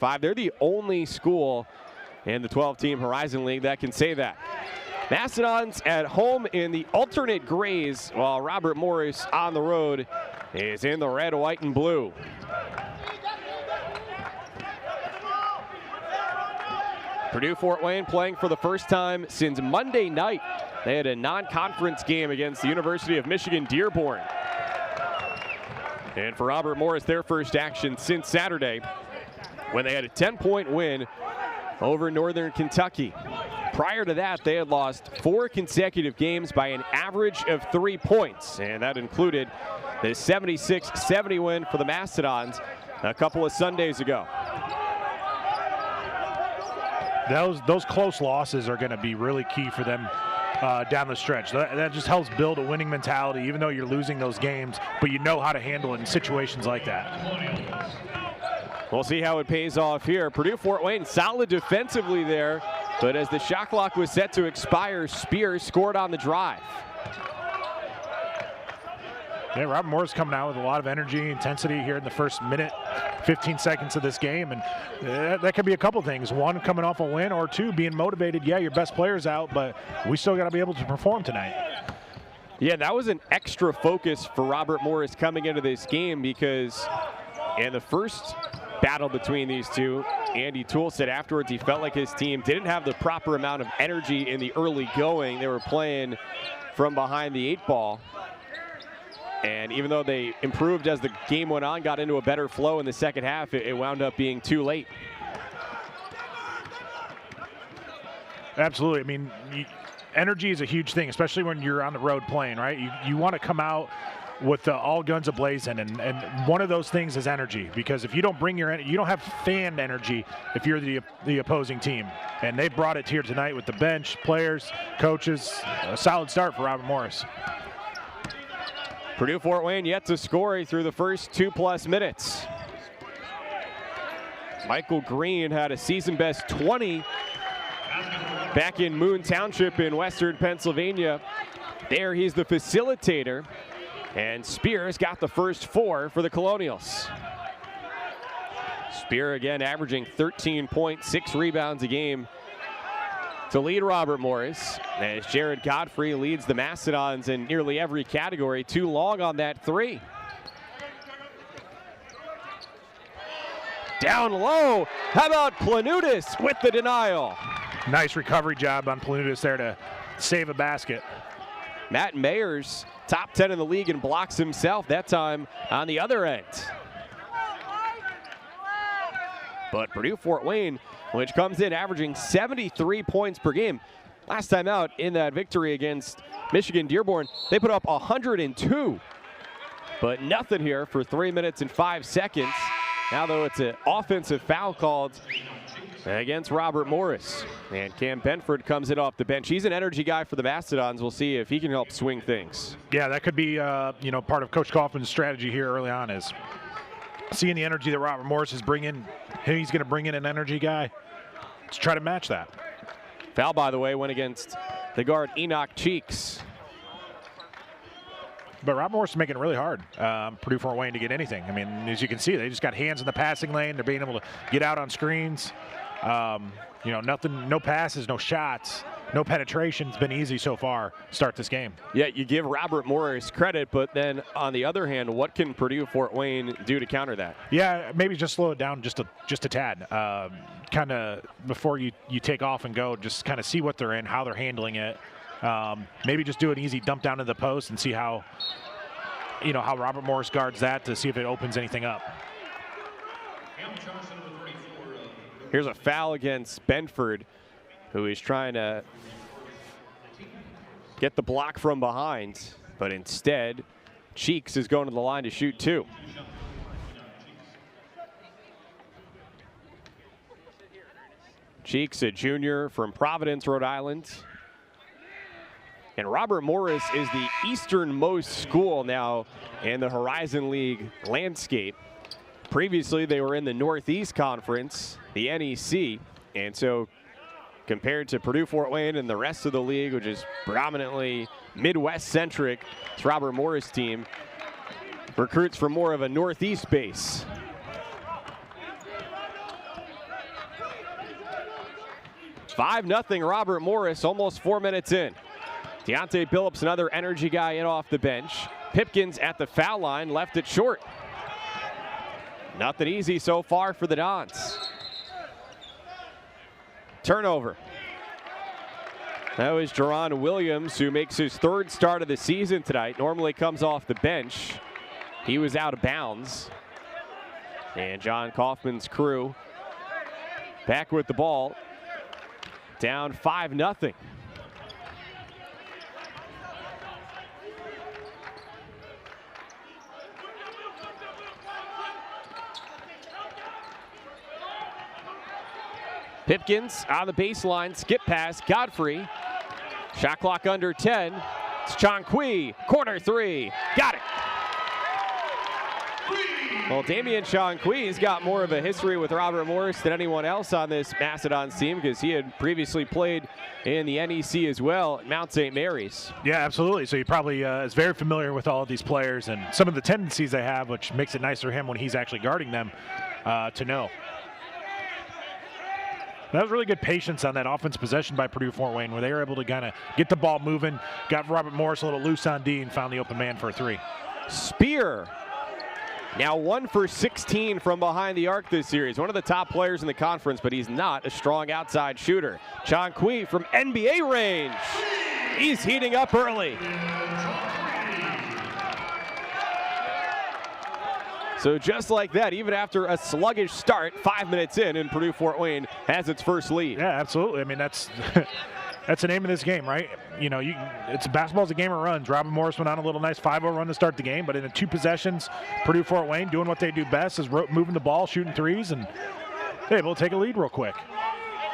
5. They're the only school in the 12-team Horizon League that can say that. Mastodons at home in the alternate grays, while Robert Morris on the road is in the red, white, and blue. Purdue Fort Wayne playing for the first time since Monday night. They had a non-conference game against the University of Michigan Dearborn. And for Robert Morris, their first action since Saturday when they had a 10-point win over Northern Kentucky. Prior to that, they had lost 4 consecutive games by an average of 3 points, and that included the 76-70 win for the Mastodons a couple of Sundays ago. Those close losses are going to be really key for them down the stretch. That just helps build a winning mentality, even though you're losing those games, but you know how to handle it in situations like that. We'll see how it pays off here. Purdue Fort Wayne solid defensively there, but as the shot clock was set to expire, Spears scored on the drive. Yeah, Robert Morris coming out with a lot of energy, intensity here in the first minute, 15 seconds of this game, and that could be a couple things. One, coming off a win, or two, being motivated. Yeah, your best player's out, but we still got to be able to perform tonight. Yeah, that was an extra focus for Robert Morris coming into this game, because in the first battle between these two, Andy Toole said afterwards he felt like his team didn't have the proper amount of energy in the early going. They were playing from behind the 8 ball. And even though they improved as the game went on, got into a better flow in the second half, it wound up being too late. Absolutely. I mean, energy is a huge thing, especially when you're on the road playing, right? You want to come out with all guns a-blazing, and one of those things is energy, because if you don't bring your energy, you don't have fan energy if you're the opposing team. And they brought it here tonight with the bench, players, coaches. A solid start for Robert Morris. Purdue Fort Wayne yet to score through the first 2+ minutes. Michael Green had a season-best 20 back in Moon Township in western Pennsylvania. There he's the facilitator, and Spears got the first 4 for the Colonials. Spear again averaging 13.6 rebounds a game to lead Robert Morris, as Jared Godfrey leads the Mastodons in nearly every category. Too long on that 3. Down low. How about Planutis with the denial? Nice recovery job on Planutis there to save a basket. Matt Mayers, top 10 in the league in blocks himself, that time on the other end. But Purdue Fort Wayne, which comes in averaging 73 points per game. Last time out in that victory against Michigan Dearborn, they put up 102. But nothing here for 3 minutes and 5 seconds. Now, though, it's an offensive foul called against Robert Morris. And Cam Benford comes in off the bench. He's an energy guy for the Mastodons. We'll see if he can help swing things. Yeah, that could be part of Coach Kaufman's strategy here early on, is seeing the energy that Robert Morris is bringing. He's going to bring in an energy guy. Let's try to match that. Foul, by the way, went against the guard Enoch Cheeks. But Robert Morris is making it really hard, Purdue Fort Wayne, to get anything. I mean, as you can see, they just got hands in the passing lane. They're being able to get out on screens. Nothing, no passes, no shots, no penetration. It's been easy so far to start this game. Yeah, you give Robert Morris credit, but then on the other hand, what can Purdue Fort Wayne do to counter that? Yeah, maybe just slow it down just a tad. Kind of before you take off and go, just kind of see what they're in, how they're handling it. Maybe just do an easy dump down to the post and see how Robert Morris guards that, to see if it opens anything up. Here's a foul against Benford, who is trying to get the block from behind, but instead, Cheeks is going to the line to shoot 2. Cheeks, a junior from Providence, Rhode Island. And Robert Morris is the easternmost school now in the Horizon League landscape. Previously, they were in the Northeast Conference, the NEC, and so compared to Purdue Fort Wayne and the rest of the league, which is predominantly Midwest-centric, this Robert Morris team recruits from more of a Northeast base. 5-0 Robert Morris, almost 4 minutes in. Deontay Billups, another energy guy in off the bench. Pipkins at the foul line, left it short. Nothing easy so far for the Dons. Turnover. That was Jerron Williams, who makes his 3rd start of the season tonight. Normally comes off the bench. He was out of bounds. And John Kaufman's crew back with the ball. Down 5-0. Pipkins on the baseline, skip pass, Godfrey. Shot clock under 10. It's Chankwi, corner 3, got it. Well, Damian Chankwi's got more of a history with Robert Morris than anyone else on this Mastodons team because he had previously played in the NEC as well at Mount St. Mary's. Yeah, absolutely. So he probably is very familiar with all of these players and some of the tendencies they have, which makes it nice for him when he's actually guarding them to know. That was really good patience on that offense possession by Purdue Fort Wayne where they were able to kind of get the ball moving, got Robert Morris a little loose on D and found the open man for a 3. Spear. Now 1 for 16 from behind the arc this series. One of the top players in the conference, but he's not a strong outside shooter. Chankwi from NBA range. He's heating up early. So just like that, even after a sluggish start, 5 minutes in, and Purdue Fort Wayne has its first lead. Yeah, absolutely. I mean, that's that's the name of this game, right? You know, basketball's a game of runs. Robert Morris went on a little nice 5-0 run to start the game, but in the 2 possessions, Purdue Fort Wayne doing what they do best is moving the ball, shooting threes, and they're able to take a lead real quick.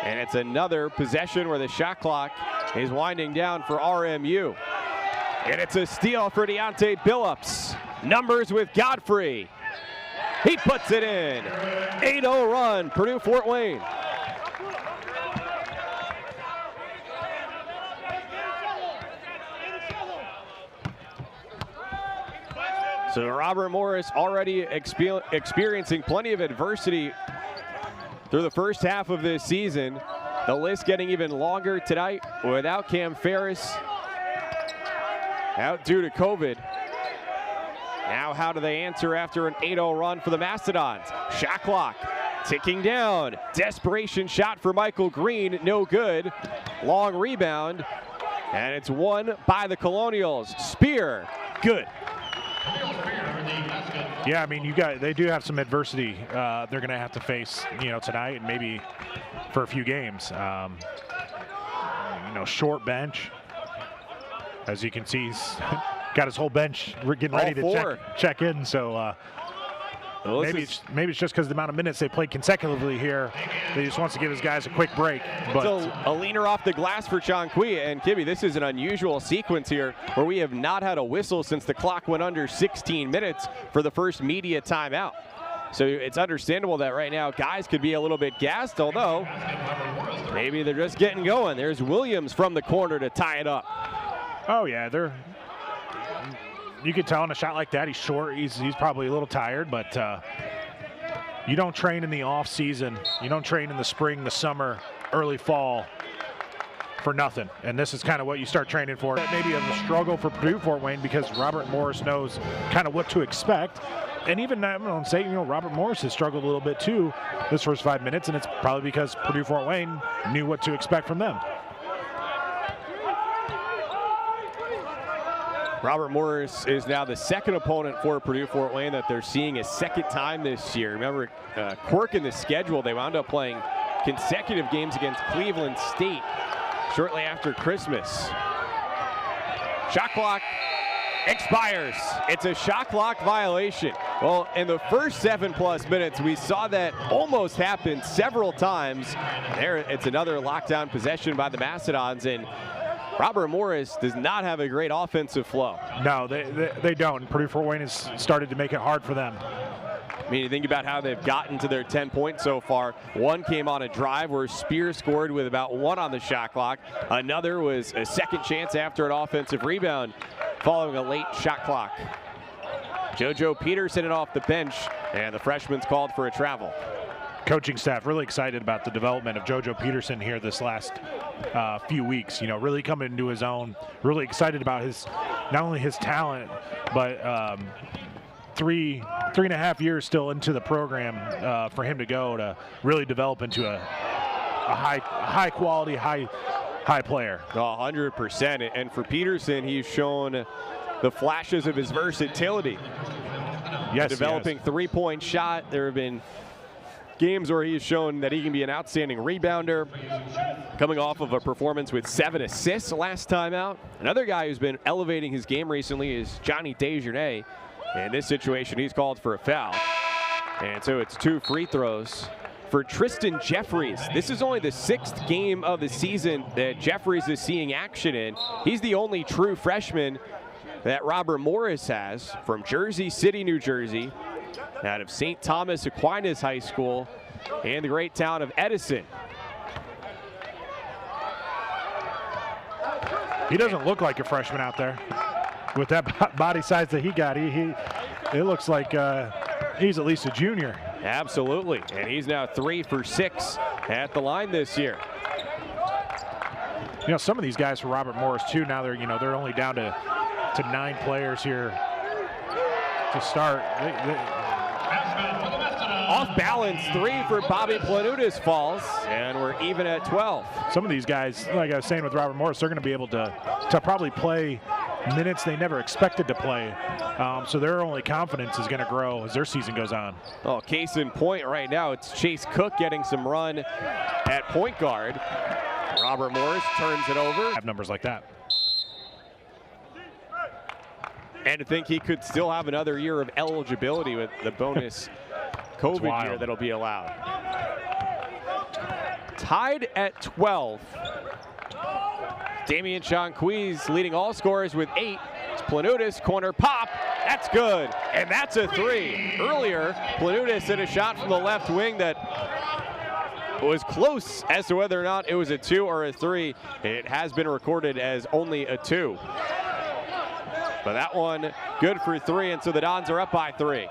And it's another possession where the shot clock is winding down for RMU. And it's a steal for Deontay Billups. Numbers with Godfrey. He puts it in. 8-0 run, Purdue Fort Wayne. So Robert Morris already experiencing plenty of adversity through the first half of this season. The list getting even longer tonight without Cam Ferris out due to COVID. Now how do they answer after an 8-0 run for the Mastodons? Shot clock ticking down. Desperation shot for Michael Green, no good. Long rebound, and it's won by the Colonials. Spear, good. Yeah, I mean, they do have some adversity they're going to have to face, tonight and maybe for a few games. Short bench. As you can see, he's got his whole bench getting ready to check in. So maybe it's just because of the amount of minutes they played consecutively here. They just wants to give his guys a quick break. But so a leaner off the glass for Chankwi. And Kibby, this is an unusual sequence here where we have not had a whistle since the clock went under 16 minutes for the first media timeout. So it's understandable that right now guys could be a little bit gassed, although maybe they're just getting going. There's Williams from the corner to tie it up. Oh, yeah, you can tell in a shot like that, he's short. He's probably a little tired, but you don't train in the off season. You don't train in the spring, the summer, early fall for nothing. And this is kind of what you start training for. That may be a struggle for Purdue Fort Wayne because Robert Morris knows kind of what to expect. And even, I'm going to say, Robert Morris has struggled a little bit too this first 5 minutes, and it's probably because Purdue Fort Wayne knew what to expect from them. Robert Morris is now the second opponent for Purdue Fort Wayne that they're seeing a second time this year. Remember, quirk in the schedule, they wound up playing consecutive games against Cleveland State shortly after Christmas. Shot clock expires. It's a shot clock violation. Well, in the first 7+ minutes, we saw that almost happen several times. There, it's another lockdown possession by the Mastodons, and Robert Morris does not have a great offensive flow. No, they don't. Purdue Fort Wayne has started to make it hard for them. I mean, you think about how they've gotten to their 10 points so far. One came on a drive where Spear scored with about 1 on the shot clock. Another was a second chance after an offensive rebound following a late shot clock. JoJo Peterson off the bench, and the freshman's called for a travel. coaching staff really excited about the development of JoJo Peterson here this last few weeks. You know, really coming into his own. Really excited about not only his talent, but three and a half years still into the program for him to go to really develop into a high quality, high player. 100%. And for Peterson, he's shown the flashes of his versatility. Yes, developing three-point shot. There have been games where he's shown that he can be an outstanding rebounder, coming off of a performance with 7 assists last time out. Another guy who's been elevating his game recently is Johnny Desjardins. In this situation, he's called for a foul. And so it's 2 free throws for Tristan Jeffries. This is only the 6th game of the season that Jeffries is seeing action in. He's the only true freshman that Robert Morris has from Jersey City, New Jersey, out of St. Thomas Aquinas High School and the great town of Edison. He doesn't look like a freshman out there. With that body size that he got, it looks like he's at least a junior. Absolutely, and he's now 3 for 6 at the line this year. You know, some of these guys for Robert Morris too, now they're only down to 9 players here to start. Off balance 3 for Bobby Planutis falls, and we're even at 12. Some of these guys, like I was saying with Robert Morris, they're going to be able to probably play minutes they never expected to play. So their only confidence is going to grow as their season goes on. Oh, case in point right now, it's Chase Cook getting some run at point guard. Robert Morris turns it over. Have numbers like that. And to think he could still have another year of eligibility with the bonus COVID year that'll be allowed. Tied at 12. Damian Shanquise leading all scorers with 8. It's Planutis, corner pop. That's good. And that's a 3. Earlier, Planutis hit a shot from the left wing that was close as to whether or not it was a 2 or a 3. It has been recorded as only a 2. But that one good for 3, and so the Dons are up by 3.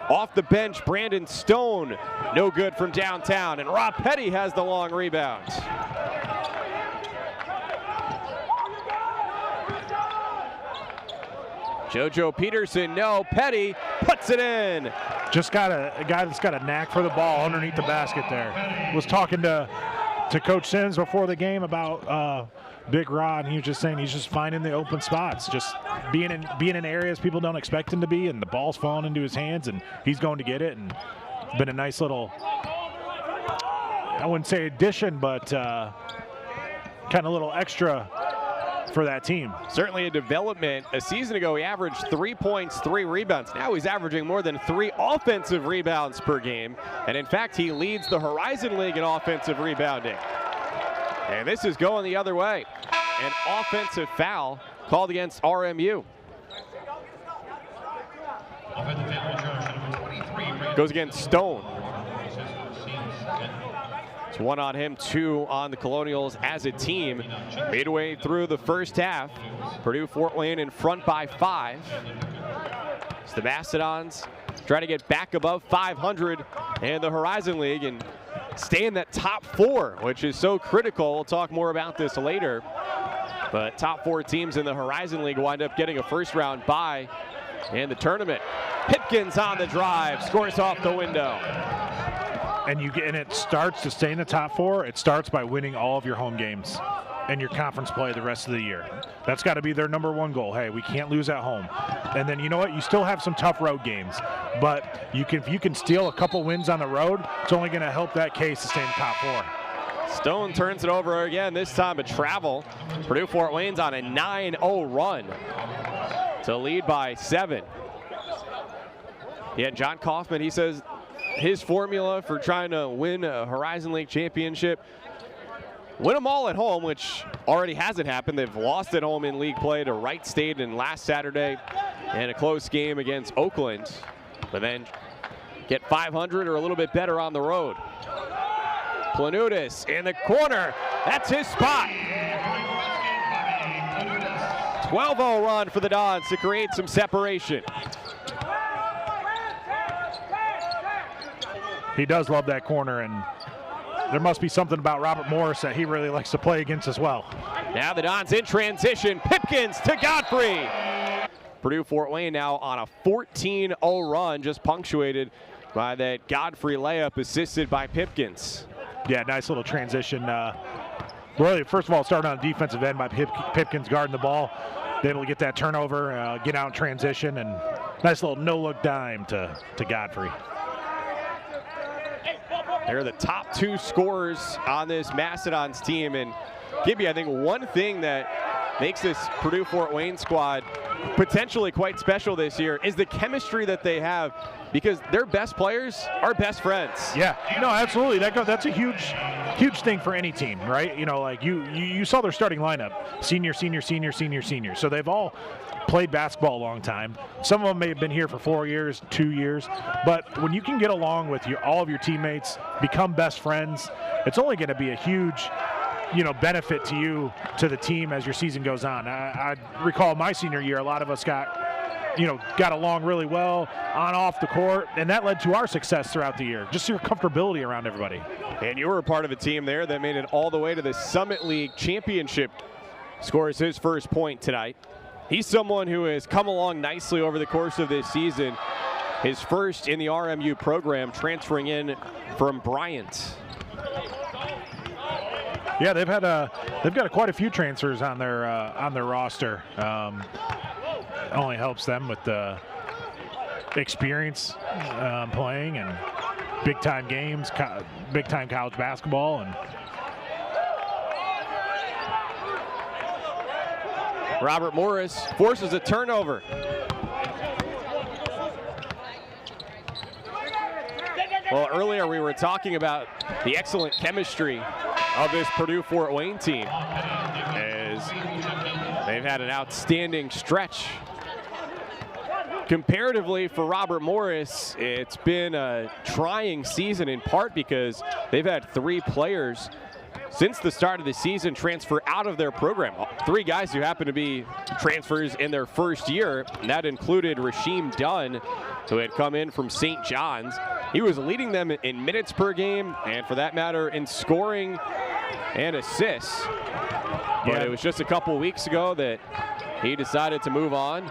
Off the bench, Brandon Stone, no good from downtown, and Rob Petty has the long rebound. JoJo Peterson, no. Petty puts it in. Just got a guy that's got a knack for the ball underneath the basket there. Was talking to Coach Sims before the game about Big Rod, and he was just saying he's just finding the open spots, just being in areas people don't expect him to be, and the ball's falling into his hands, and he's going to get it. And it's been a nice little, I wouldn't say addition, but kind of little extra for that team. Certainly a development. A season ago, he averaged 3 points, 3 rebounds. Now he's averaging more than 3 offensive rebounds per game. And in fact, he leads the Horizon League in offensive rebounding. And this is going the other way. An offensive foul called against RMU. Goes against Stone. It's 1 on him, 2 on the Colonials as a team. Midway through the first half, Purdue Fort Wayne in front by 5. It's the Mastodons trying to get back above 500 in the Horizon League and stay in that top 4, which is so critical. We'll talk more about this later. But top 4 teams in the Horizon League wind up getting a first-round bye in the tournament. Pipkins on the drive, scores off the window. And it starts to stay in the top 4. It starts by winning all of your home games and your conference play the rest of the year. That's got to be their number 1 goal. Hey, we can't lose at home. And then you know what? You still have some tough road games, but if you can steal a couple wins on the road, it's only going to help that case to stay in the top 4. Stone turns it over again, this time a travel. Purdue Fort Wayne's on a 9-0 run to lead by 7. Yeah, John Kaufman, he says his formula for trying to win a Horizon League championship, win them all at home, which already hasn't happened. They've lost at home in league play to Wright State and last Saturday, and a close game against Oakland. But then get 500 or a little bit better on the road. Planutis in the corner. That's his spot. 12-0 run for the Dons to create some separation. He does love that corner, and there must be something about Robert Morris that he really likes to play against as well. Now the Dons in transition. Pipkins to Godfrey. Purdue Fort Wayne now on a 14-0 run, just punctuated by that Godfrey layup assisted by Pipkins. Yeah, nice little transition. Really, first of all, started on the defensive end by Pipkins guarding the ball. Able to get that turnover, get out in transition, and nice little no-look dime to Godfrey. They're the top 2 scorers on this Mastodons team, and Gibby, I think one thing that makes this Purdue Fort Wayne squad potentially quite special this year is the chemistry that they have, because their best players are best friends. Yeah, no, absolutely. That's a huge thing for any team, right? You know, like you saw their starting lineup: senior, senior, senior, senior, senior. So they've all played basketball a long time. Some of them may have been here for 4 years, 2 years, but when you can get along with all of your teammates, become best friends, it's only going to be a huge, benefit to you, to the team as your season goes on. I recall my senior year, a lot of us got along really well on off the court, and that led to our success throughout the year. Just your comfortability around everybody. And you were a part of a team there that made it all the way to the Summit League Championship. Scores his first point tonight. He's someone who has come along nicely over the course of this season. His first in the RMU program, transferring in from Bryant. Yeah, they've got quite a few transfers on their roster. Only helps them with the experience playing and big time games, big time college basketball, and Robert Morris forces a turnover. Well, earlier we were talking about the excellent chemistry of this Purdue Fort Wayne team, as they've had an outstanding stretch. Comparatively for Robert Morris, it's been a trying season, in part because they've had 3 players since the start of the season transfer out of their program. 3 guys who happen to be transfers in their first year, and that included Rasheem Dunn, who had come in from St. John's. He was leading them in minutes per game, and for that matter, in scoring and assists. But it was just a couple weeks ago that he decided to move on.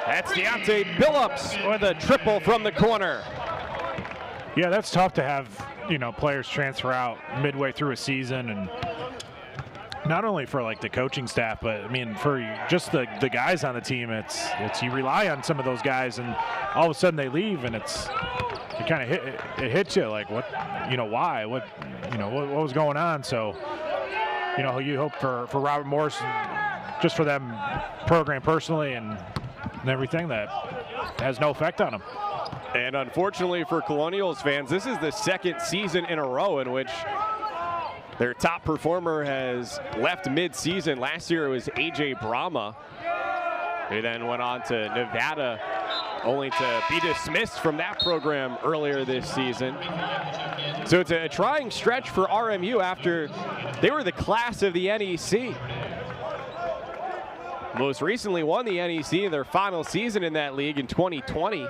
That's Deontay Billups with a triple from the corner. Yeah, that's tough to have, players transfer out midway through a season, and not only for like the coaching staff, but I mean for just the guys on the team. It's you rely on some of those guys, and all of a sudden they leave, and it kind of hits you like, what, why, what was going on? So you hope for Robert Morris, just for them program personally and everything, that has no effect on him. And unfortunately for Colonials fans, this is the second season in a row in which their top performer has left mid-season. Last year it was A.J. Brahma, who then went on to Nevada, only to be dismissed from that program earlier this season. So it's a trying stretch for RMU after they were the class of the NEC. Most recently won the NEC in their final season in that league in 2020.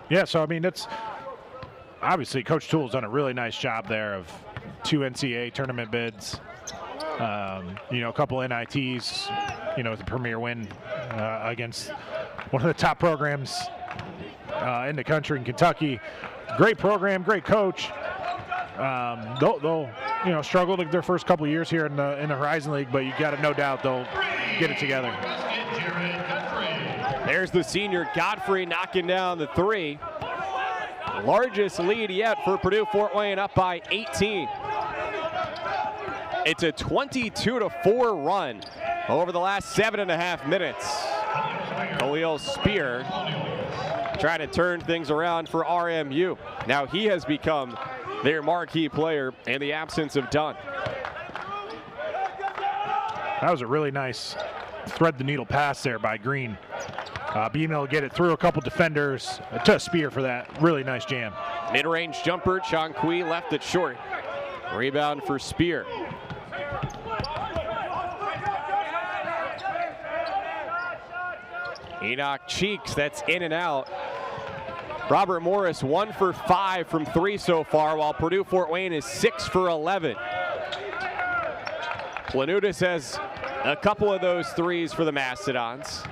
Yeah, so I mean, it's obviously Coach Toole's done a really nice job there of 2 NCAA tournament bids, a couple NITs, with a premier win against one of the top programs in the country in Kentucky. Great program, great coach. They'll struggle their first couple of years here in the Horizon League, but you got no doubt they'll get it together. There's the senior Godfrey knocking down the 3. Largest lead yet for Purdue Fort Wayne, up by 18. It's a 22-4 run over the last 7.5 minutes. Khalil Spear trying to turn things around for RMU. Now he has become their marquee player in the absence of Dunn. That was a really nice thread the needle pass there by Green. Being able to get it through a couple defenders to Spear for that really nice jam. Mid-range jumper, Chonqui left it short. Rebound for Spear. Enoch Cheeks, that's in and out. Robert Morris 1 for 5 from 3 so far, while Purdue Fort Wayne is 6 for 11. Planutis has a couple of those threes for the Mastodons.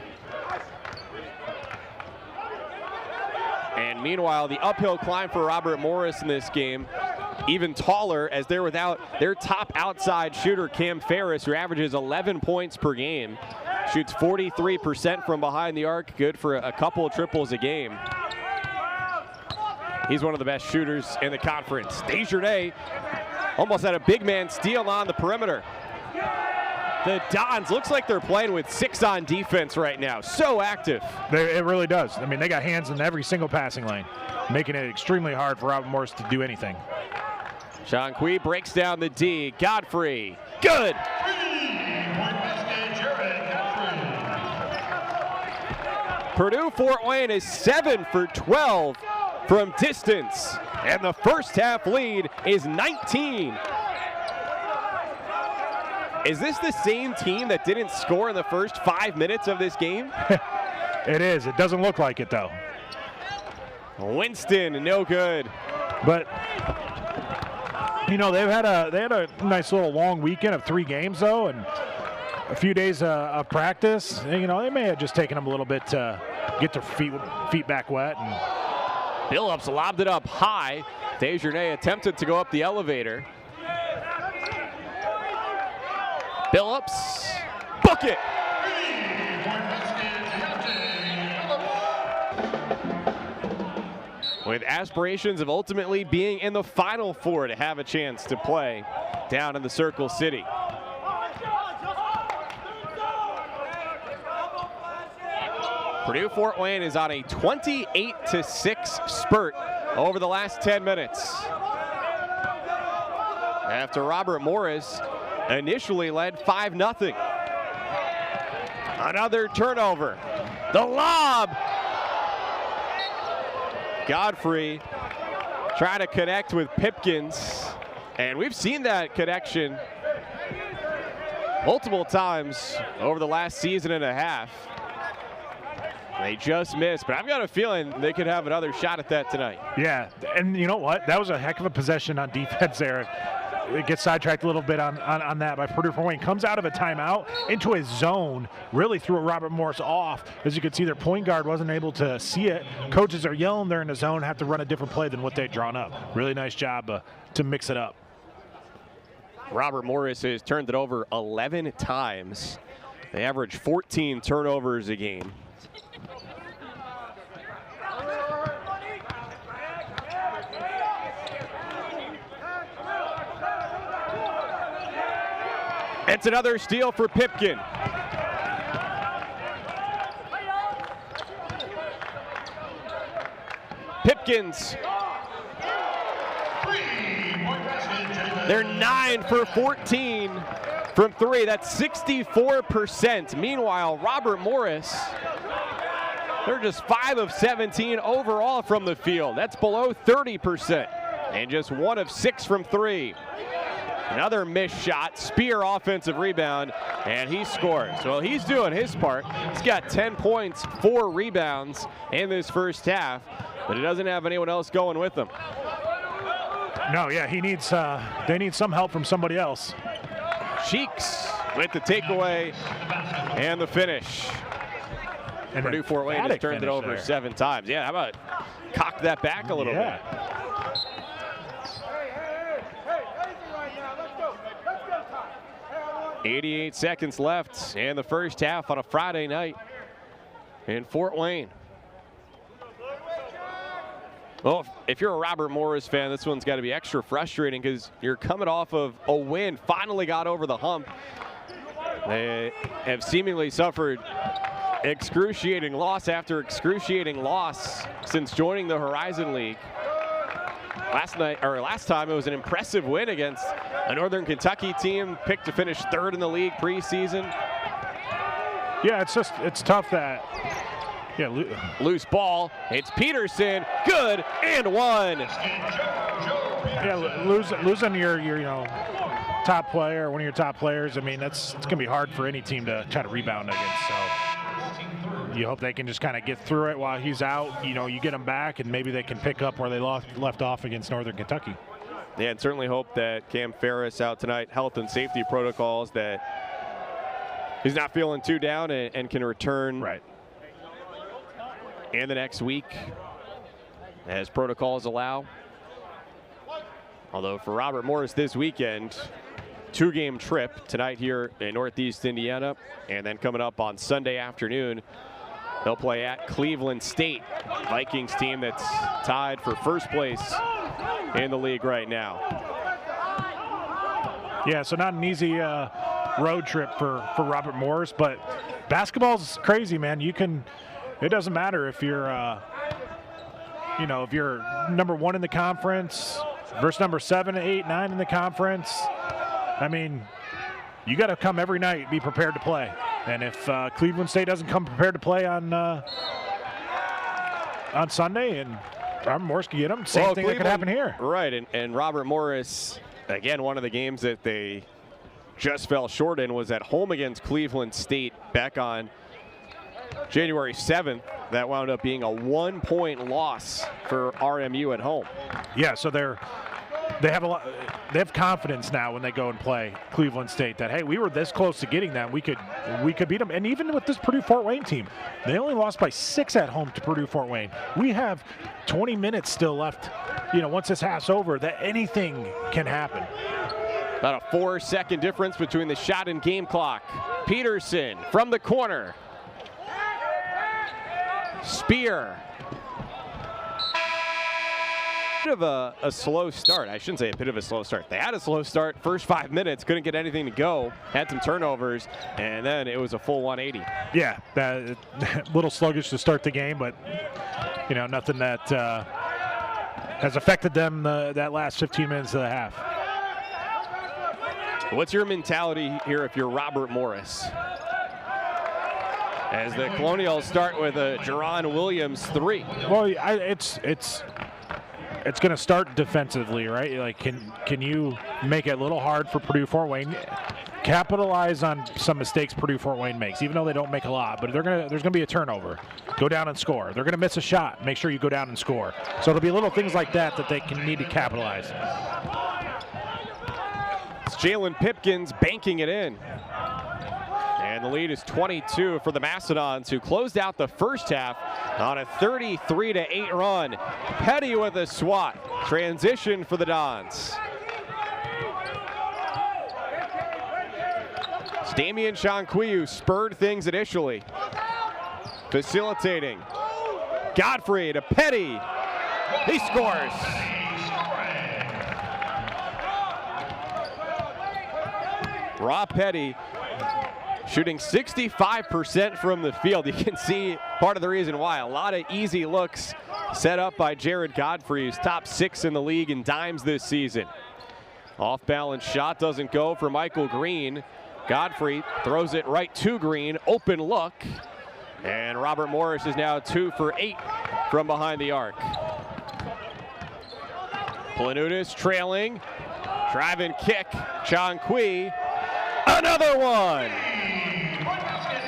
And meanwhile, the uphill climb for Robert Morris in this game even taller, as they're without their top outside shooter, Cam Ferris, who averages 11 points per game. Shoots 43% from behind the arc, good for a couple of triples a game. He's one of the best shooters in the conference. Desjardins almost had a big man steal on the perimeter. The Dons looks like they're playing with 6 on defense right now. So active. It really does. I mean, they got hands in every single passing lane, making it extremely hard for Robert Morris to do anything. Sean Quee breaks down the D. Godfrey, good. Purdue Fort Wayne is 7 for 12 from distance, and the first half lead is 19. Is this the same team that didn't score in the first 5 minutes of this game? It is. It doesn't look like it, though. Winston, no good. But you know, they had a nice little long weekend of 3 games, though, and a few days of practice. You know, they may have just taken them a little bit to get their feet back wet. And Billups lobbed it up high. Desjardins attempted to go up the elevator. Billups, book it. With aspirations of ultimately being in the Final Four to have a chance to play down in the Circle City. Purdue Fort Wayne is on a 28-6 spurt over the last 10 minutes. After Robert Morris initially led 5-0. Another turnover. The lob. Godfrey trying to connect with Pipkins. And we've seen that connection multiple times over the last season and a half. They just missed, but I've got a feeling they could have another shot at that tonight. Yeah, and you know what? That was a heck of a possession on defense there. It gets sidetracked a little bit on that by Purdue Fort Wayne. Comes out of a timeout into a zone, really threw Robert Morris off. As you can see, their point guard wasn't able to see it. Coaches are yelling they're in the zone, have to run a different play than what they'd drawn up. Really nice job to mix it up. Robert Morris has turned it over 11 times. They average 14 turnovers a game. It's another steal for Pipkin. Pipkins. They're 9 for 14 from 3. That's 64%. Meanwhile, Robert Morris, they're just 5 of 17 overall from the field. That's below 30%. And just 1 of 6 from 3. Another missed shot, Spear offensive rebound, and he scores. Well, he's doing his part. He's got 10 points, 4 rebounds in this first half, but he doesn't have anyone else going with him. No, yeah, he needs. They need some help from somebody else. Cheeks with the takeaway and the finish. And Purdue Fort Wayne has turned it over there 7 times. Yeah, how about cock that back a little bit? 88 seconds left in the first half on a Friday night in Fort Wayne. Well, if you're a Robert Morris fan, this one's got to be extra frustrating because you're coming off of a win, finally got over the hump. They have seemingly suffered excruciating loss after excruciating loss since joining the Horizon League. Last time it was an impressive win against a Northern Kentucky team picked to finish 3rd in the league preseason. Yeah, it's tough that. Yeah, loose ball. It's Peterson. Good and 1. Yeah, losing your top player, one of your top players. I mean, it's gonna be hard for any team to try to rebound against. So. you hope they can just kind of get through it while he's out. You know, you get them back, and maybe they can pick up where they left off against Northern Kentucky. Yeah, and certainly hope that Cam Ferris out tonight, health and safety protocols, that he's not feeling too down and can return in the next week as protocols allow. Although for Robert Morris this weekend, 2-game trip tonight here in Northeast Indiana, and then coming up on Sunday afternoon, they'll play at Cleveland State, Vikings team that's tied for first place in the league right now. Yeah, so not an easy road trip for Robert Morris, but basketball's crazy, man. It doesn't matter if you're, if you're number 1 in the conference versus number 7, 8, 9 in the conference. I mean, you got to come every night, be prepared to play. And if Cleveland State doesn't come prepared to play on Sunday, and Robert Morris can get them, same thing that could happen here. Right, and Robert Morris, again, one of the games that they just fell short in was at home against Cleveland State back on January 7th. That wound up being a 1-point loss for RMU at home. Yeah, so they have confidence now when they go and play Cleveland State that, hey, we were this close to getting them. We could beat them. And even with this Purdue Fort Wayne team, they only lost by 6 at home to Purdue Fort Wayne. We have 20 minutes still left. Once this half's over, that anything can happen. About a 4-second difference between the shot and game clock. Peterson from the corner. Spear. Bit of a slow start. I shouldn't say a bit of a slow start. They had a slow start. First 5 minutes, couldn't get anything to go. Had some turnovers, and then it was a full 180. Yeah, a little sluggish to start the game, but nothing that has affected them that last 15 minutes of the half. What's your mentality here if you're Robert Morris? As the Colonials start with a Jerron Williams 3. Well, it's going to start defensively, right? Like, can you make it a little hard for Purdue Fort Wayne? Capitalize on some mistakes Purdue Fort Wayne makes, even though they don't make a lot. But there's going to be a turnover. Go down and score. They're going to miss a shot. Make sure you go down and score. So it'll be little things like that they can need to capitalize. It's Jalen Pipkins banking it in. And the lead is 22 for the Mastodons, who closed out the first half on a 33-8 run. Petty with a swat. Transition for the Dons. It's Damian Shanquiu spurred things initially. Facilitating. Godfrey to Petty. He scores. Rob Petty shooting 65% from the field. You can see part of the reason why. A lot of easy looks set up by Jared Godfrey, who's top 6 in the league in dimes this season. Off-balance shot doesn't go for Michael Green. Godfrey throws it right to Green. Open look. And Robert Morris is now 2 for 8 from behind the arc. Planutis trailing. Drive and kick. Shanquiu. Another one.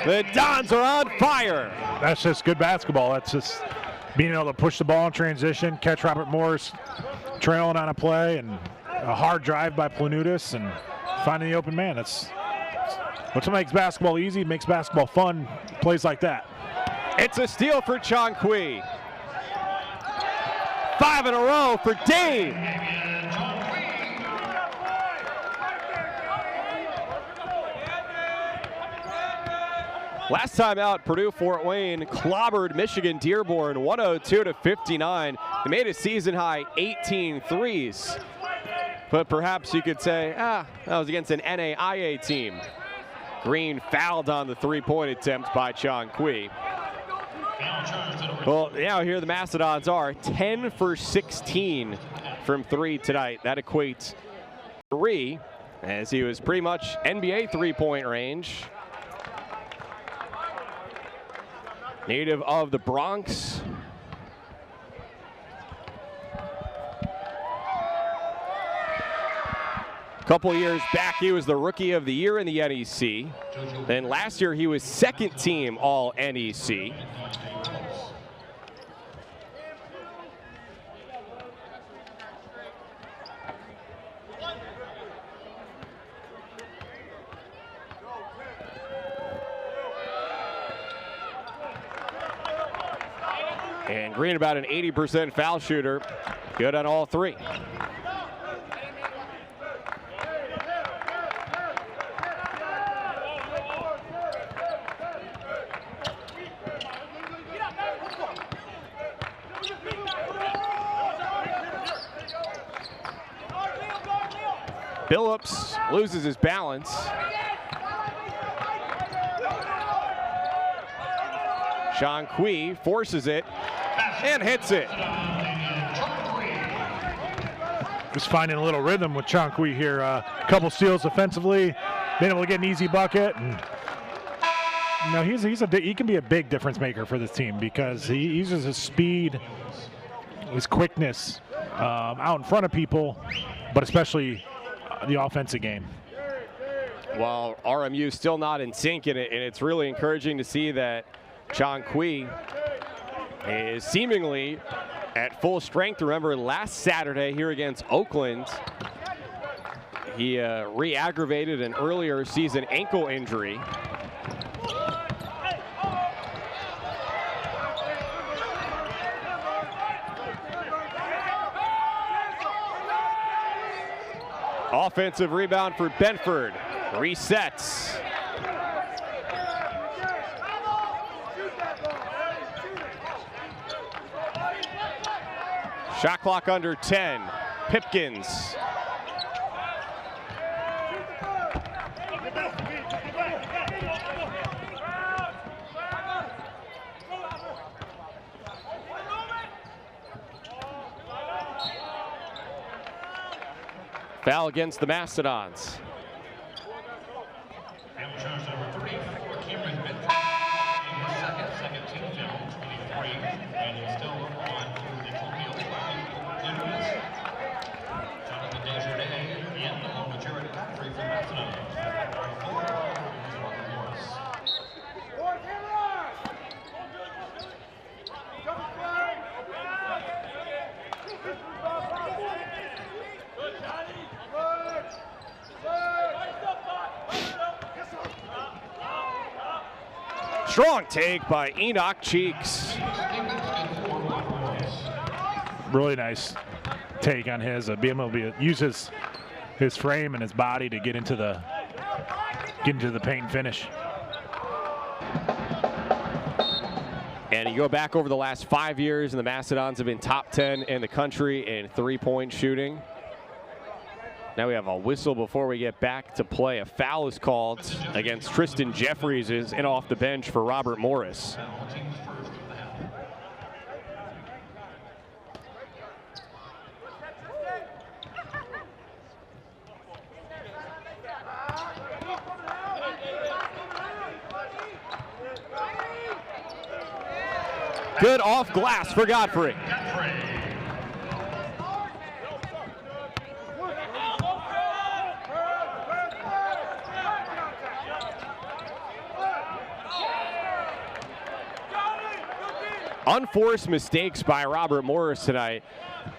The Dons are on fire. That's just good basketball. That's just being able to push the ball in transition, catch Robert Morris trailing on a play, and a hard drive by Planutis, and finding the open man. That's what makes basketball easy, makes basketball fun, plays like that. It's a steal for Shanquiu. 5 in a row for Dave. Last time out, Purdue Fort Wayne clobbered Michigan Dearborn 102-59. They made a season-high 18 threes. But perhaps you could say, that was against an NAIA team. Green fouled on the three-point attempt by Shanquiu. Well, now here the Mastodons are 10 for 16 from 3 tonight. That equates 3, as he was pretty much NBA three-point range. Native of the Bronx. A couple years back, he was the Rookie of the Year in the NEC. Then last year, he was second team All-NEC. And Green, about an 80% foul shooter. Good on all three. Phillips loses his balance. Sean Quee forces it and hits it. Just finding a little rhythm with Sean Quee here. A couple steals offensively, being able to get an easy bucket. And, he can be a big difference maker for this team because he uses his speed, his quickness out in front of people, but especially the offensive game. Well, RMU still not in sync in it, and it's really encouraging to see that Sean Quee is seemingly at full strength. Remember, last Saturday here against Oakland, he re-aggravated an earlier season ankle injury. Offensive rebound for Benford. Resets. Shot clock under 10. Pipkins. Foul against the Mastodons. Strong take by Enoch Cheeks. Really nice take on his. Being able to use his frame and his body to get into the paint and finish. And you go back over the last 5 years, and the Mastodons have been top 10 in the country in three-point shooting. Now we have a whistle before we get back to play. A foul is called against Tristan Jeffries and off the bench for Robert Morris. Good off glass for Godfrey. Unforced mistakes by Robert Morris tonight.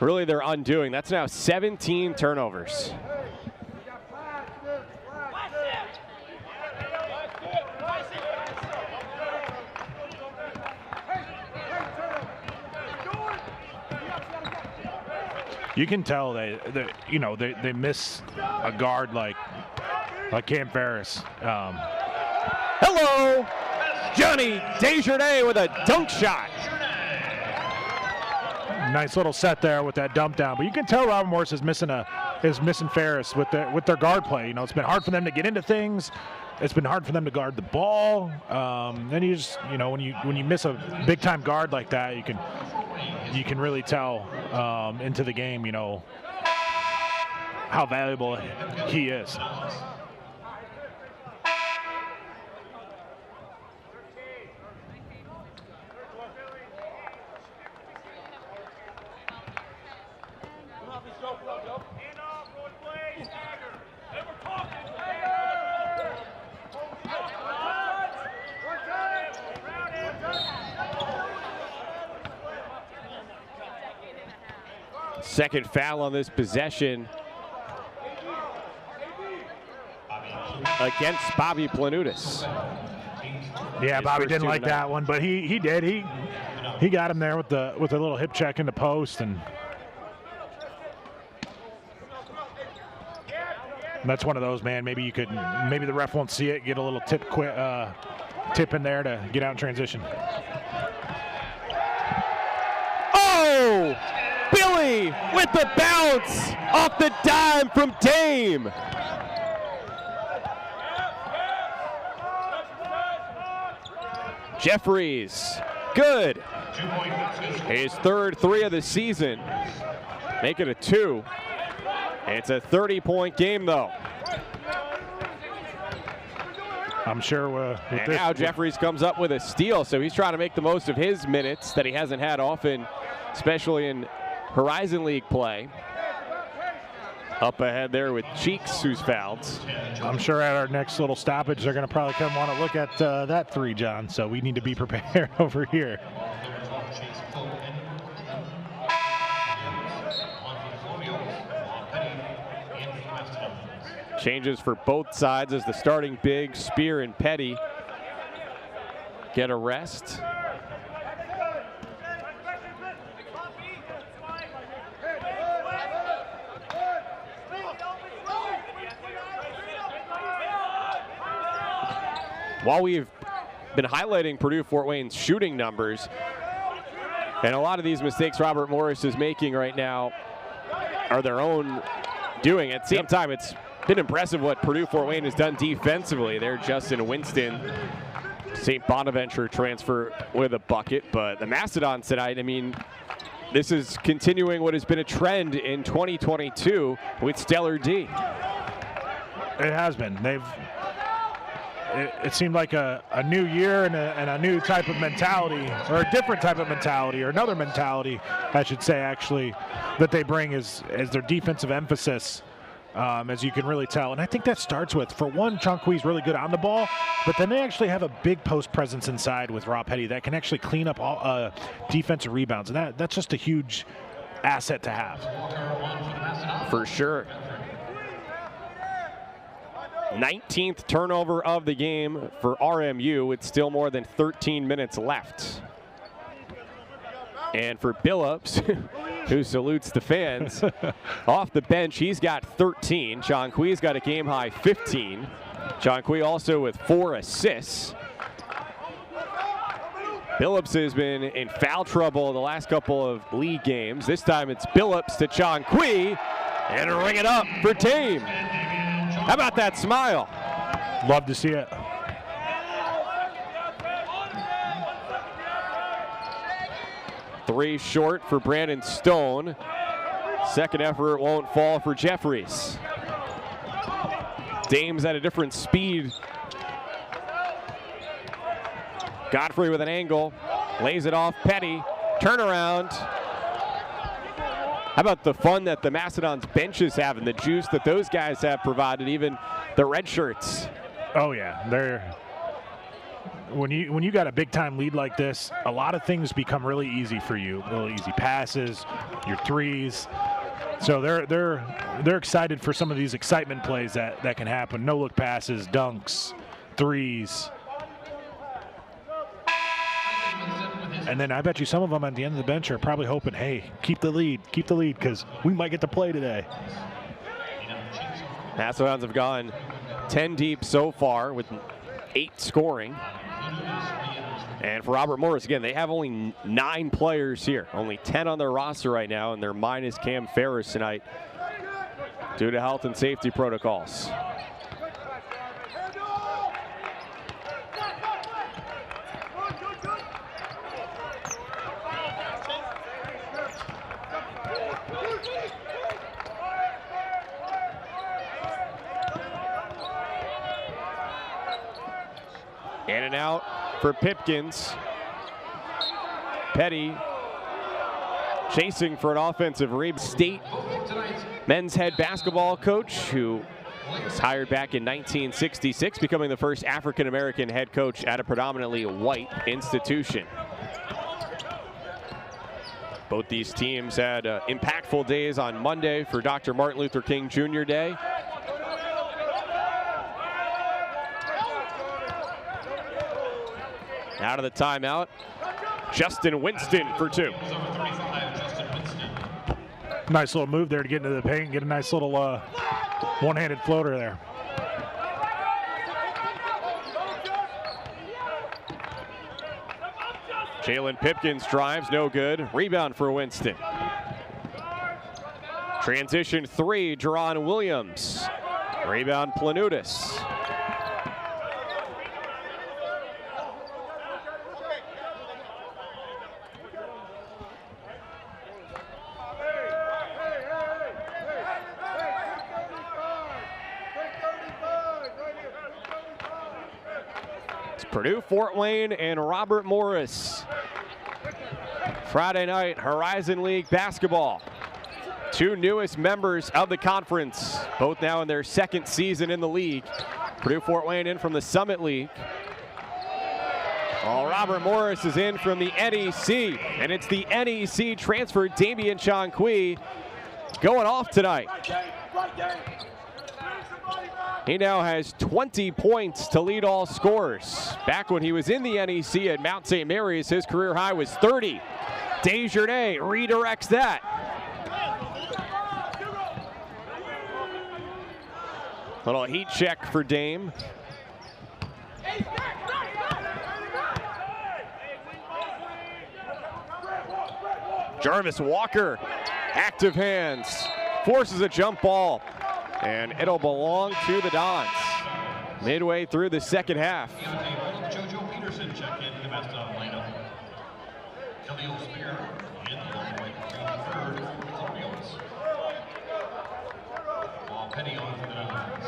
Really, they're undoing. That's now 17 turnovers. You can tell they miss a guard like Cam Ferris. Hello, Johnny Desjardins with a dunk shot. Nice little set there with that dump down, but you can tell Robert Morris is missing Ferris with their guard play. It's been hard for them to get into things. It's been hard for them to guard the ball. Then you just when you miss a big time guard like that, you can really tell into the game how valuable he is. Second foul on this possession against Bobby Planutis. Yeah, Bobby didn't like that one, but he did. He got him there with a little hip check in the post, and that's one of those, man. Maybe the ref won't see it. Get a little tip in there to get out in transition. Oh, Billy with the bounce off the dime from Dame. Jeffries, good. His third 3 of the season. Make it a 2. It's a 30-point game, though. I'm sure and now Jeffries comes up with a steal, so he's trying to make the most of his minutes that he hasn't had often, especially in Horizon League play. Up ahead there with Cheeks, who's fouled. I'm sure at our next little stoppage, they're going to probably come want to look at that 3, John. So we need to be prepared over here. Changes for both sides as the starting big, Spear and Petty, get a rest. While we've been highlighting Purdue Fort Wayne's shooting numbers, and a lot of these mistakes Robert Morris is making right now are their own doing. At the same time, it's been impressive what Purdue Fort Wayne has done defensively. They're Justin Winston, St. Bonaventure transfer with a bucket, but the Mastodons tonight, I mean, this is continuing what has been a trend in 2022 with stellar D. It has been. It seemed like a new year and a new type of mentality, or a different type of mentality, or another mentality, I should say, actually, that they bring as their defensive emphasis, as you can really tell. And I think that starts with, for one, Chonqui's really good on the ball, but then they actually have a big post presence inside with Rob Petty that can actually clean up all defensive rebounds. And that's just a huge asset to have. For sure. 19th turnover of the game for RMU with still more than 13 minutes left. And for Billups, who salutes the fans, off the bench, he's got 13. Chonqui's got a game-high 15. Chonqui also with 4 assists. Billups has been in foul trouble the last couple of league games. This time it's Billups to Chonqui, and ring it up for Dame. How about that smile? Love to see it. Three short for Brandon Stone. Second effort won't fall for Jeffries. Dame's at a different speed. Godfrey with an angle. Lays it off. Petty. Turnaround. How about the fun that the Mastodons benches have and the juice that those guys have provided, even the red shirts? Oh yeah, when you got a big time lead like this, a lot of things become really easy for you. Really easy passes, your threes. So they're excited for some of these excitement plays that can happen. No look passes, dunks, threes. And then I bet you some of them at the end of the bench are probably hoping, hey, keep the lead, because we might get to play today. Mastodons have gone 10 deep so far with 8 scoring. And for Robert Morris, again, they have only 9 players here. Only 10 on their roster right now, and they're minus Cam Ferris tonight due to health and safety protocols. In and out for Pipkins. Petty chasing for an offensive rebound. State men's head basketball coach who was hired back in 1966, becoming the first African-American head coach at a predominantly white institution. Both these teams had impactful days on Monday for Dr. Martin Luther King Jr. Day. Out of the timeout, Justin Winston for 2. Nice little move there to get into the paint and get a nice little one-handed floater there. Jalen Pipkins drives, no good. Rebound for Winston. Transition 3, Jerron Williams. Rebound Planutis. It's Purdue Fort Wayne and Robert Morris. Friday night, Horizon League basketball. 2 newest members of the conference, both now in their 2nd season in the league. Purdue Fort Wayne in from the Summit League. Well, Robert Morris is in from the NEC, and it's the NEC transfer Damian Chanqui going off tonight. He now has 20 points to lead all scorers. Back when he was in the NEC at Mount St. Mary's, his career high was 30. Desjardins redirects that. Little heat check for Dame. Jarvis Walker, active hands, forces a jump ball, and it'll belong to the Dons. Midway through the 2nd half. JoJo Peterson check in the Mastodon lineup. Khalil Spear in the white third for the Orioles. While Penny on for the Dons.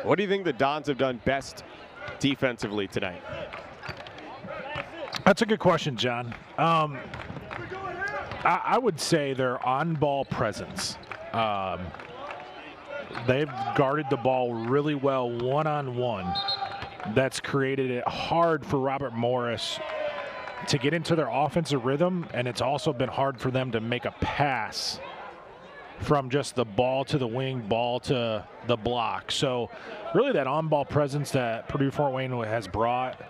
What do you think the Dons have done best defensively tonight? That's a good question, John. I would say their on-ball presence. They've guarded the ball really well one-on-one. That's created it hard for Robert Morris to get into their offensive rhythm, and it's also been hard for them to make a pass from just the ball to the wing, ball to the block. So really that on-ball presence that Purdue Fort Wayne has brought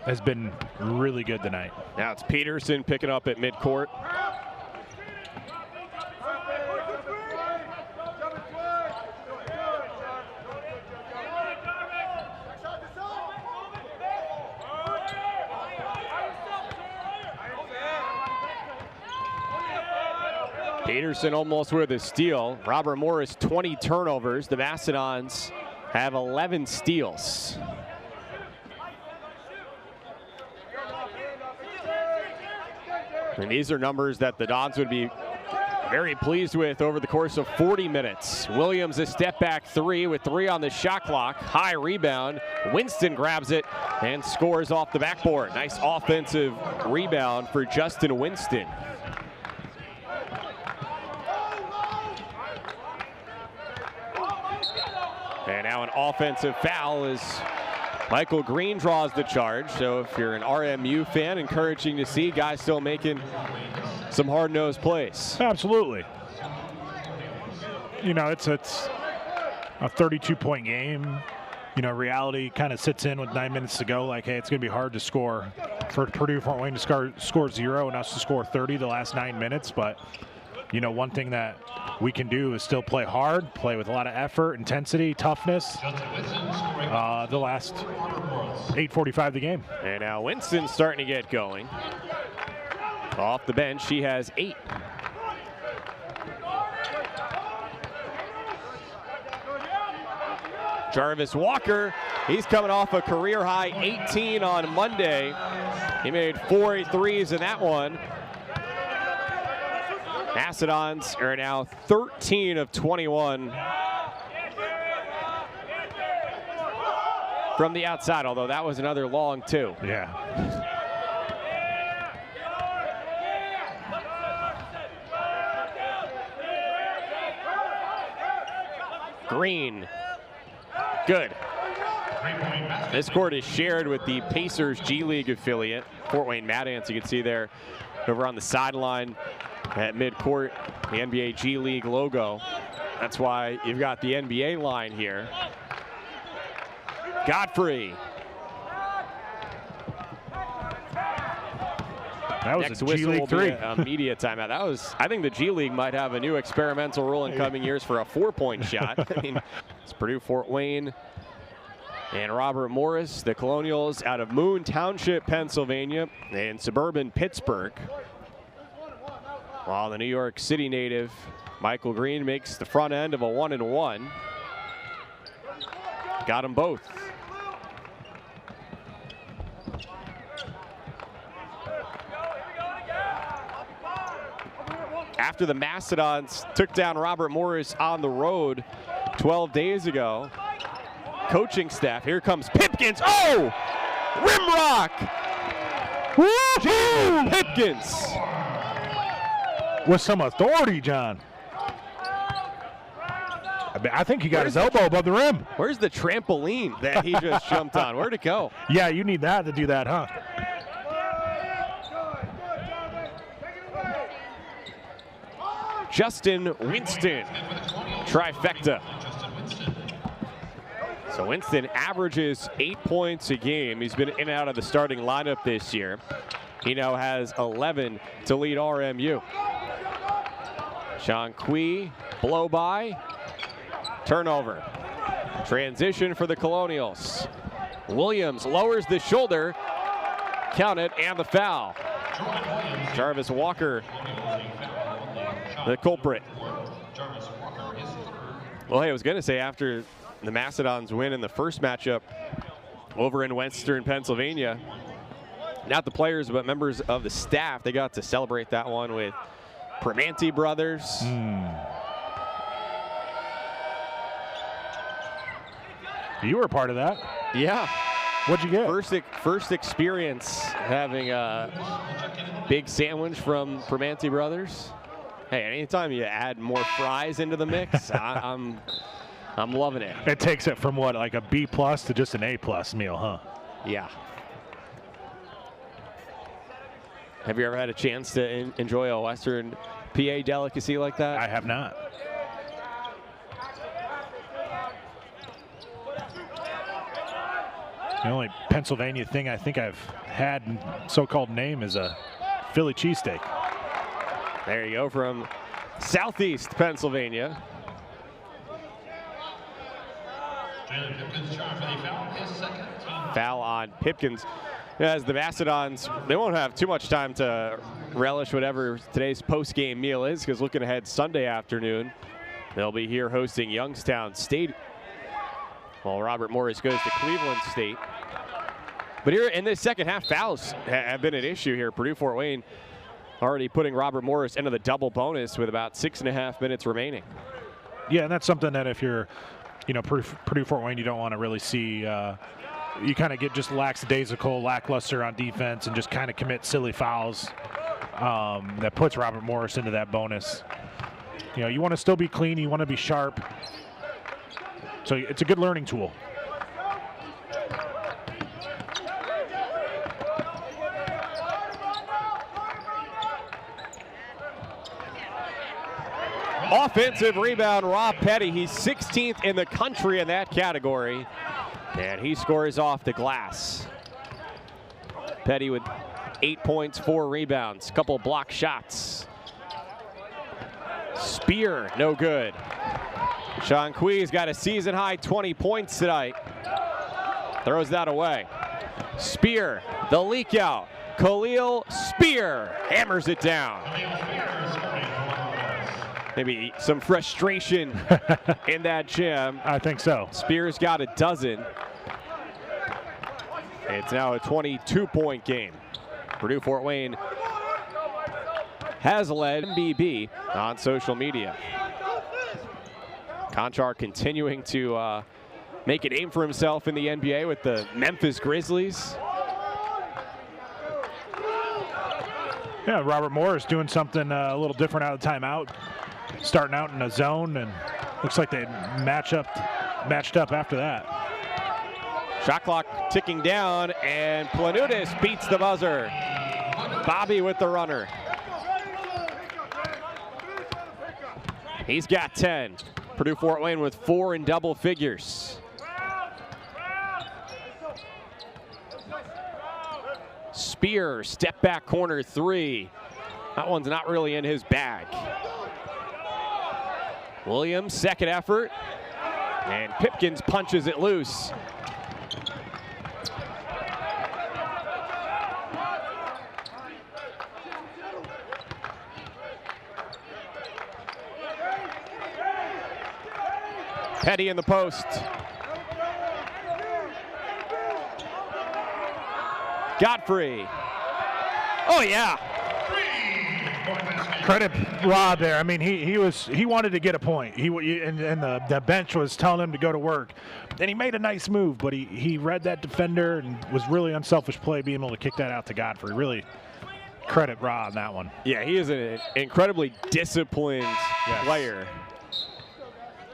has been really good tonight. Now it's Peterson picking up at midcourt. Peterson almost with a steal. Robert Morris, 20 turnovers. The Mastodons have 11 steals. And these are numbers that the Dons would be very pleased with over the course of 40 minutes. Williams a step back 3 with 3 on the shot clock. High rebound. Winston grabs it and scores off the backboard. Nice offensive rebound for Justin Winston. And now an offensive foul as Michael Green draws the charge. So if you're an RMU fan, encouraging to see guys still making some hard-nosed plays. Absolutely. You know, it's a 32-point game. You know, reality kind of sits in with 9 minutes to go. Like, hey, it's going to be hard to score for Purdue Fort Wayne to score 0 and us to score 30 the last 9 minutes. But, you know, one thing that we can do is still play hard, play with a lot of effort, intensity, toughness. The last 8:45 of the game. And now Winston's starting to get going. Off the bench, he has 8. Jarvis Walker, he's coming off a career high 18 on Monday. He made 4 threes in that one. Mastodons are now 13 of 21 from the outside, although that was another long 2. Yeah. Green. Good. This court is shared with the Pacers G League affiliate, Fort Wayne Mastodons. You can see there over on the sideline at midcourt, the NBA G League logo. That's why you've got the NBA line here. Godfrey. That was Next a G whistle League will be 3. a media timeout. That was, I think the G League might have a new experimental rule in coming years for a 4-point shot. I mean, it's Purdue Fort Wayne and Robert Morris, the Colonials out of Moon Township, Pennsylvania, and suburban Pittsburgh. While the New York City native Michael Green makes the front end of a 1-1. Got them both. After the Mastodons took down Robert Morris on the road 12 days ago, coaching staff, here comes Pipkins. Oh! Rimrock! Woo-hoo! Pipkins! With some authority, John. I think he got his elbow above the rim. Where's the trampoline that he just jumped on? Where'd it go? Yeah, you need that to do that, huh? Justin Winston, trifecta. So Winston averages 8 points a game. He's been in and out of the starting lineup this year. He now has 11 to lead RMU. Sean Quee, blow by, turnover. Transition for the Colonials. Williams lowers the shoulder, count it, and the foul. Jarvis Walker, the culprit. Well, hey, I was going to say, after the Mastodons win in the first matchup over in Western Pennsylvania, not the players, but members of the staff, they got to celebrate that one with Primanti brothers. You were a part of that. Yeah. What'd you get? First experience having a big sandwich from Primanti brothers. Hey, anytime you add more fries into the mix, I'm loving it. It takes it from what, like a B+ to just an A+ meal, huh? Yeah. Have you ever had a chance to enjoy a Western PA delicacy like that? I have not. The only Pennsylvania thing I think I've had in so-called name is a Philly cheesesteak. There you go, from Southeast Pennsylvania. Jalen Pipkins charged with a foul, his second team. Foul on Pipkins. As the Mastodons, they won't have too much time to relish whatever today's post-game meal is, because looking ahead Sunday afternoon, they'll be here hosting Youngstown State, while Robert Morris goes to Cleveland State. But here in this second half, fouls have been an issue here. Purdue Fort Wayne already putting Robert Morris into the double bonus with about 6.5 minutes remaining. Yeah, and that's something that if you're, Purdue Fort Wayne, you don't want to really see. You kind of get just lackadaisical, lackluster on defense, and just kind of commit silly fouls that puts Robert Morris into that bonus. You want to still be clean. You want to be sharp. So it's a good learning tool. Offensive rebound, Rob Petty. He's 16th in the country in that category, and he scores off the glass. Petty with 8 points, 4 rebounds, a couple block shots. Spear, no good. Sean Quee's got a season-high 20 points tonight. Throws that away. Spear, the leak out. Khalil Spear hammers it down. Maybe some frustration in that gym. I think so. Spears got a dozen. It's now a 22-point game. Purdue Fort Wayne has led MBB on social media. Konchar continuing to make a name for himself in the NBA with the Memphis Grizzlies. Yeah, Robert Morris doing something a little different out of timeout. starting out in a zone, and looks like they matched up after that. Shot clock ticking down, and Planutis beats the buzzer. Bobby with the runner. He's got 10. Purdue Fort Wayne with 4 in double figures. Spear, step back corner 3. That one's not really in his bag. Williams, second effort. And Pipkins punches it loose. Petty in the post. Godfrey. Oh yeah. Credit Rod there. I mean, he wanted to get a point. And the bench was telling him to go to work. And he made a nice move, but he read that defender and was really unselfish play, being able to kick that out to Godfrey. Really credit Rod on that one. Yeah, he is an incredibly disciplined player.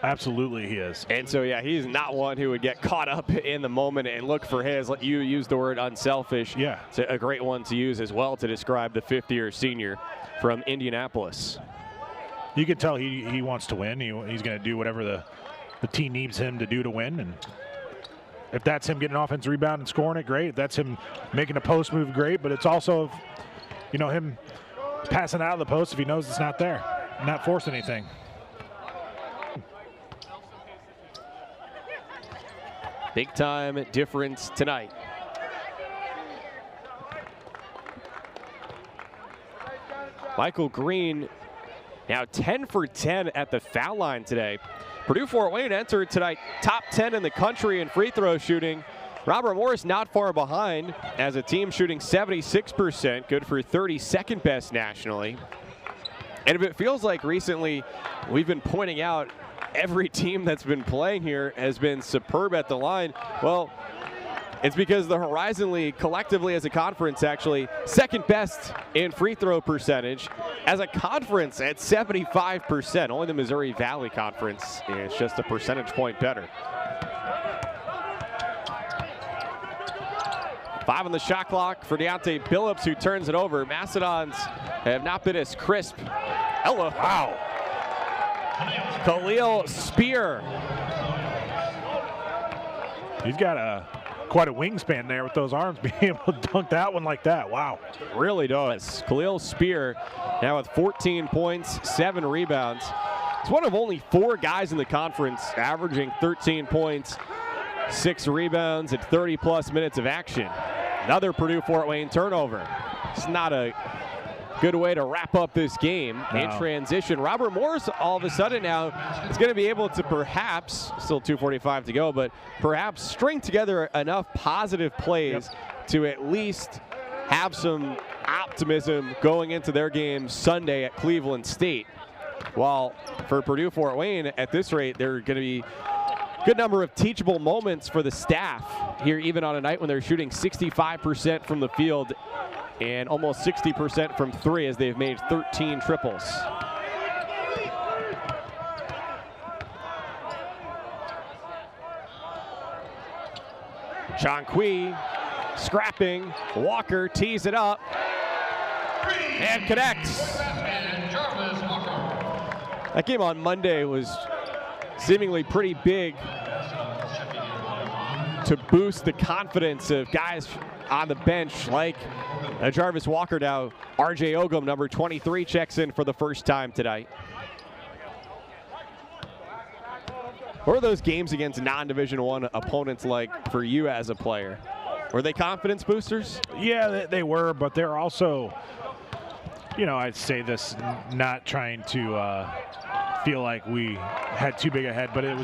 Absolutely, he is. And so, yeah, he's not one who would get caught up in the moment and look for his. You use the word unselfish. Yeah. It's a great one to use as well to describe the fifth-year senior from Indianapolis. You can tell he wants to win. He's going to do whatever the team needs him to do to win. And if that's him getting an offensive rebound and scoring it, great. If that's him making a post move, great. But it's also, him passing out of the post if he knows it's not there, not forcing anything. Big time difference tonight. Michael Green now 10 for 10 at the foul line today. Purdue Fort Wayne entered tonight top 10 in the country in free throw shooting. Robert Morris not far behind as a team shooting 76%, good for 32nd best nationally. And if it feels like recently we've been pointing out every team that's been playing here has been superb at the line, well, it's because the Horizon League collectively as a conference actually second best in free throw percentage as a conference at 75%. Only the Missouri Valley Conference is just a percentage point better. 5 on the shot clock for Deontay Billups, who turns it over. Mastodons have not been as crisp. Ella. Wow. Khalil Spear. He's got quite a wingspan there with those arms, being able to dunk that one like that. Wow. Really does. Khalil Spear now with 14 points, 7 rebounds. He's one of only 4 guys in the conference averaging 13 points, 6 rebounds, and 30-plus minutes of action. Another Purdue Fort Wayne turnover. It's not a good way to wrap up this game. No. In transition, Robert Morris all of a sudden now is going to be able to perhaps, still 2:45 to go, but perhaps string together enough positive plays to at least have some optimism going into their game Sunday at Cleveland State. While for Purdue Fort Wayne, at this rate, there are going to be a good number of teachable moments for the staff here, even on a night when they're shooting 65% from the field and almost 60% from 3 as they've made 13 triples. Jonqui scrapping. Walker tees it up and connects. That game on Monday was seemingly pretty big to boost the confidence of guys on the bench like Jarvis Walker. Now RJ Ogum, number 23, checks in for the first time tonight. What were those games against non-Division I opponents like for you as a player? Were they confidence boosters? Yeah, they were, but they're also, I'd say this not trying to feel like we had too big a head, but it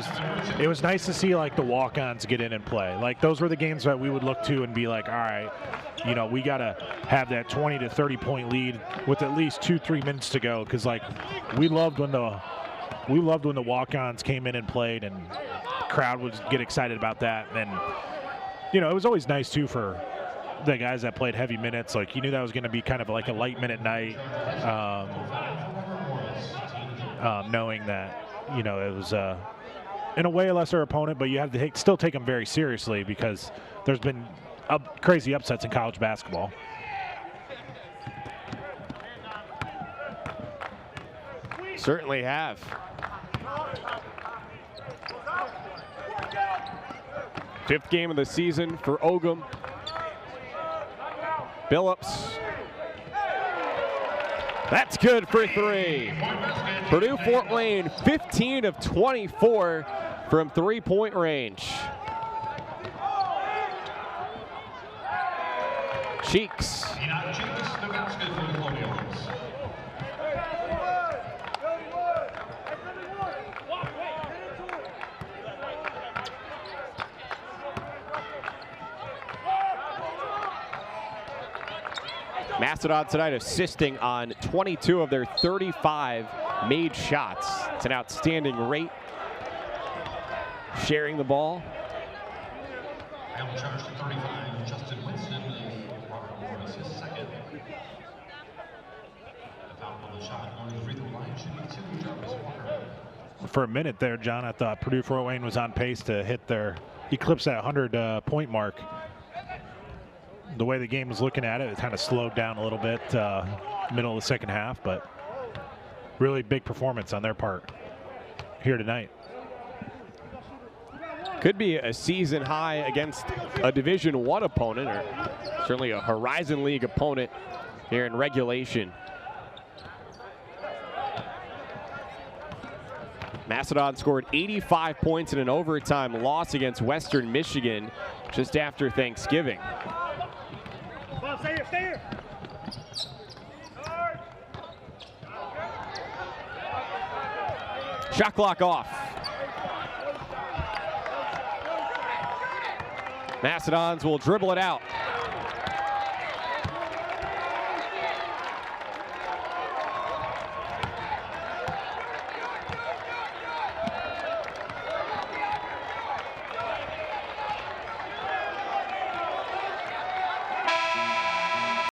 was nice to see like the walk-ons get in and play. Like those were the games that we would look to and be like, all right, we got to have that 20 to 30 point lead with at least 2-3 minutes to go, because like we loved when the walk-ons came in and played, and the crowd would get excited about that. And it was always nice too for the guys that played heavy minutes. Like you knew that was going to be kind of like a light minute night. knowing that, you know, it was in a way a lesser opponent, but you have to still take them very seriously because there's been crazy upsets in college basketball. Certainly have. Fifth game of the season for Ogham. Billups. That's good for three. Purdue Fort Wayne, 15 of 24 from three-point range. Cheeks. Mastodons tonight assisting on 22 of their 35 made shots. It's an outstanding rate. Sharing the ball. Charge to 35, Justin Winston of Walker Morris, his second. The foul on the shot on the free throw line should be 2, Jarvis Walker. For a minute there, John, I thought Purdue Fort Wayne was on pace to hit their eclipse that 100-point mark. The way the game was looking at it, it kind of slowed down a little bit middle of the second half, but really big performance on their part here tonight. Could be a season high against a Division I opponent, or certainly a Horizon League opponent here in regulation. Mastodon scored 85 points in an overtime loss against Western Michigan just after Thanksgiving. Stay here. Shot clock off. Mastodons will dribble it out.